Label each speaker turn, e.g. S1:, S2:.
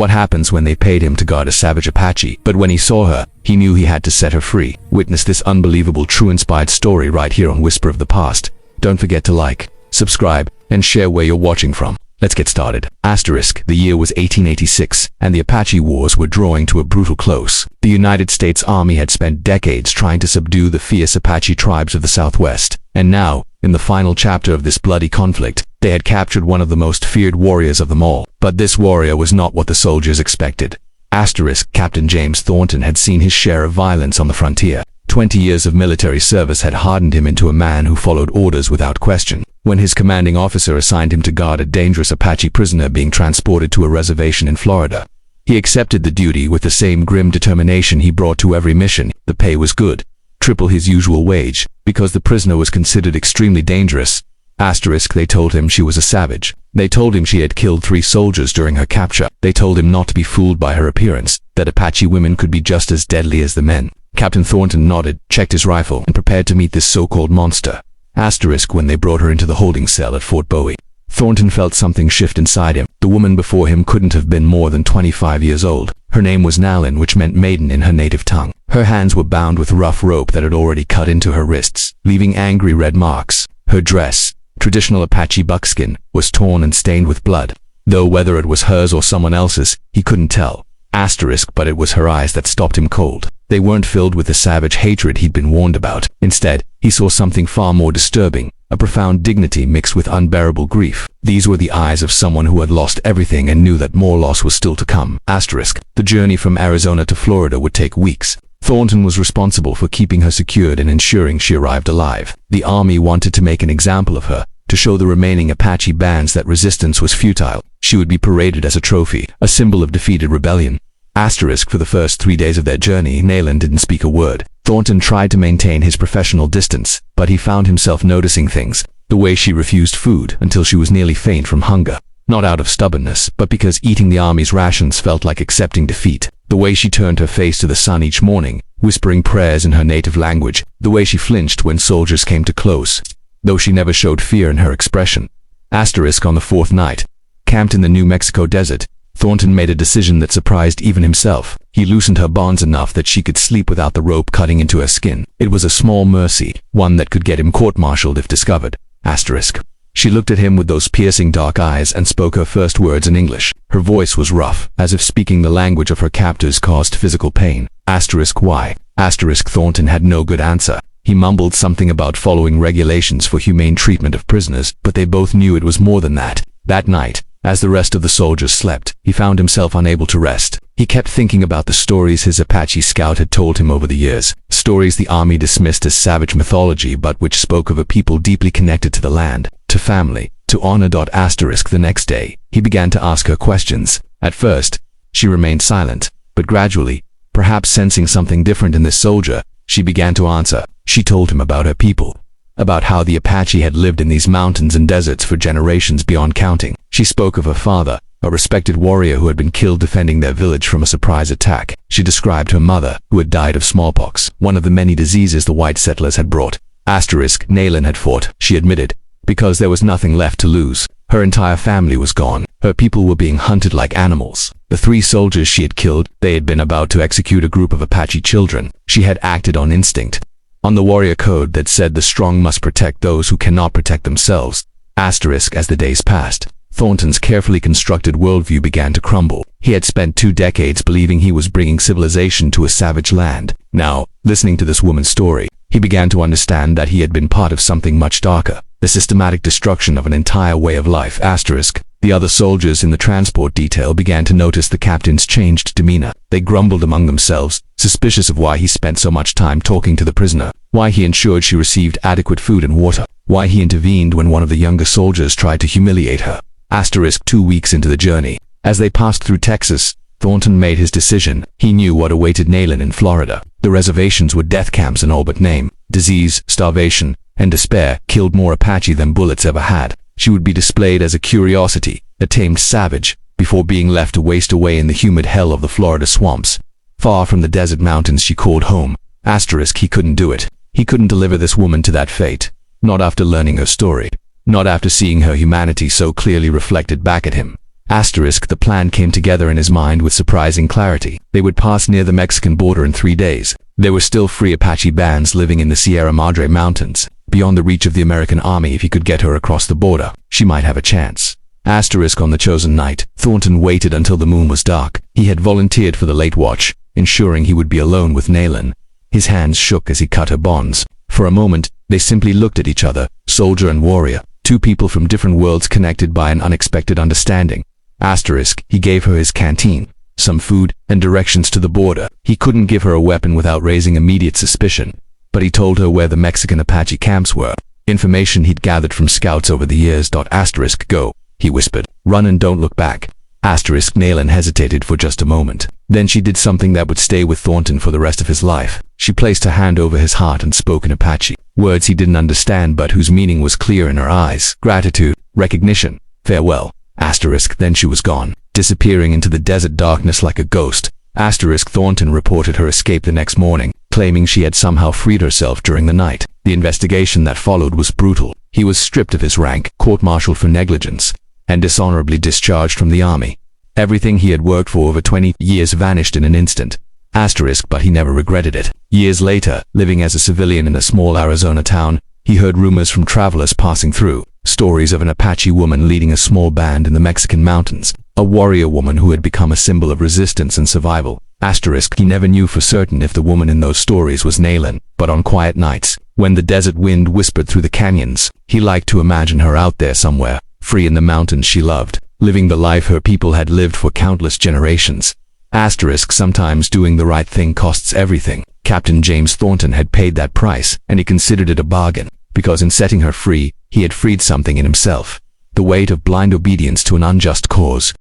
S1: What happens when they paid him to guard a savage Apache? But when he saw her, he knew he had to set her free. Witness this unbelievable, true-inspired story right here on Whisper of the Past. Don't forget to like, subscribe, and share where you're watching from. Let's get started. Asterisk, the year was 1886, and the Apache Wars were drawing to a brutal close. The United States Army had spent decades trying to subdue the fierce Apache tribes of the Southwest, and now, in the final chapter of this bloody conflict, they had captured one of the most feared warriors of them all. But this warrior was not what the soldiers expected. Asterisk, Captain James Thornton had seen his share of violence on the frontier. 20 years of military service had hardened him into a man who followed orders without question. When his commanding officer assigned him to guard a dangerous Apache prisoner being transported to a reservation in Florida, he accepted the duty with the same grim determination he brought to every mission. The pay was good, triple his usual wage, because the prisoner was considered extremely dangerous. Asterisk, they told him she was a savage. They told him she had killed 3 soldiers during her capture. They told him not to be fooled by her appearance, that Apache women could be just as deadly as the men. Captain Thornton nodded, checked his rifle, and prepared to meet this so-called monster. Asterisk, when they brought her into the holding cell at Fort Bowie, Thornton felt something shift inside him. The woman before him couldn't have been more than 25 years old. Her name was Nalin, which meant maiden in her native tongue. Her hands were bound with rough rope that had already cut into her wrists, leaving angry red marks. Her dress, traditional Apache buckskin, was torn and stained with blood, though whether it was hers or someone else's, he couldn't tell. Asterisk, but it was her eyes that stopped him cold. They weren't filled with the savage hatred he'd been warned about. Instead, he saw something far more disturbing, a profound dignity mixed with unbearable grief. These were the eyes of someone who had lost everything and knew that more loss was still to come. Asterisk, the journey from Arizona to Florida would take weeks. Thornton was responsible for keeping her secured and ensuring she arrived alive. The army wanted to make an example of her, to show the remaining Apache bands that resistance was futile. She would be paraded as a trophy, a symbol of defeated rebellion. Asterisk, for the first 3 days of their journey, Nalin didn't speak a word. Thornton tried to maintain his professional distance, but he found himself noticing things. The way she refused food until she was nearly faint from hunger. Not out of stubbornness, but because eating the army's rations felt like accepting defeat. The way she turned her face to the sun each morning, whispering prayers in her native language. The way she flinched when soldiers came too close, though she never showed fear in her expression. Asterisk, on the 4th night, camped in the New Mexico desert, Thornton made a decision that surprised even himself. He loosened her bonds enough that she could sleep without the rope cutting into her skin. It was a small mercy, one that could get him court-martialed if discovered. Asterisk. She looked at him with those piercing dark eyes and spoke her first words in English. Her voice was rough, as if speaking the language of her captors caused physical pain. Asterisk, why? Asterisk, Thornton had no good answer. He mumbled something about following regulations for humane treatment of prisoners, but they both knew it was more than that. That night, as the rest of the soldiers slept, he found himself unable to rest. He kept thinking about the stories his Apache scout had told him over the years. Stories the army dismissed as savage mythology, but which spoke of a people deeply connected to the land, to family, to honor. Asterisk, the next day, he began to ask her questions. At first, she remained silent, but gradually, perhaps sensing something different in this soldier, she began to answer. She told him about her people, about how the Apache had lived in these mountains and deserts for generations beyond counting. She spoke of her father, a respected warrior who had been killed defending their village from a surprise attack. She described her mother, who had died of smallpox, one of the many diseases the white settlers had brought. Asterisk, Nalin had fought, she admitted, because there was nothing left to lose. Her entire family was gone. Her people were being hunted like animals. The 3 soldiers she had killed, they had been about to execute a group of Apache children. She had acted on instinct, on the warrior code that said the strong must protect those who cannot protect themselves. Asterisk, as the days passed, Thornton's carefully constructed worldview began to crumble. He had spent 2 decades believing he was bringing civilization to a savage land. Now, listening to this woman's story, he began to understand that he had been part of something much darker, the systematic destruction of an entire way of life. Asterisk. The other soldiers in the transport detail began to notice the captain's changed demeanor. They grumbled among themselves, suspicious of why he spent so much time talking to the prisoner, why he ensured she received adequate food and water, why he intervened when one of the younger soldiers tried to humiliate her. Asterisk, 2 weeks into the journey, as they passed through Texas, Thornton made his decision. He knew what awaited Nalin in Florida. The reservations were death camps in all but name. Disease, starvation, and despair killed more Apache than bullets ever had. She would be displayed as a curiosity, a tamed savage, before being left to waste away in the humid hell of the Florida swamps. Far from the desert mountains she called home. Asterisk, he couldn't do it. He couldn't deliver this woman to that fate. Not after learning her story. Not after seeing her humanity so clearly reflected back at him. Asterisk, the plan came together in his mind with surprising clarity. They would pass near the Mexican border in 3 days. There were still free Apache bands living in the Sierra Madre Mountains, beyond the reach of the American army. If he could get her across the border, she might have a chance. Asterisk, on the chosen night, Thornton waited until the moon was dark. He had volunteered for the late watch, ensuring he would be alone with Naylin. His hands shook as he cut her bonds. For a moment, they simply looked at each other, soldier and warrior, two people from different worlds connected by an unexpected understanding. Asterisk, he gave her his canteen, some food, and directions to the border. He couldn't give her a weapon without raising immediate suspicion, but he told her where the Mexican Apache camps were, information he'd gathered from scouts over the years. Asterisk, go, he whispered. Run and don't look back. Asterisk, Naylin hesitated for just a moment. Then she did something that would stay with Thornton for the rest of his life. She placed her hand over his heart and spoke in Apache, words he didn't understand but whose meaning was clear in her eyes. Gratitude, recognition, farewell. Asterisk, then she was gone, disappearing into the desert darkness like a ghost. Asterisk, Thornton reported her escape the next morning, claiming she had somehow freed herself during the night. The investigation that followed was brutal. He was stripped of his rank, court-martialed for negligence, and dishonorably discharged from the army. Everything he had worked for over 20 years vanished in an instant. Asterisk, but he never regretted it. Years later, living as a civilian in a small Arizona town, he heard rumors from travelers passing through. Stories of an Apache woman leading a small band in the Mexican mountains. A warrior woman who had become a symbol of resistance and survival. Asterisk, he never knew for certain if the woman in those stories was Naylin, but on quiet nights, when the desert wind whispered through the canyons, he liked to imagine her out there somewhere, free in the mountains she loved, living the life her people had lived for countless generations. Asterisk, sometimes doing the right thing costs everything. Captain James Thornton had paid that price, and he considered it a bargain, because in setting her free, he had freed something in himself. The weight of blind obedience to an unjust cause.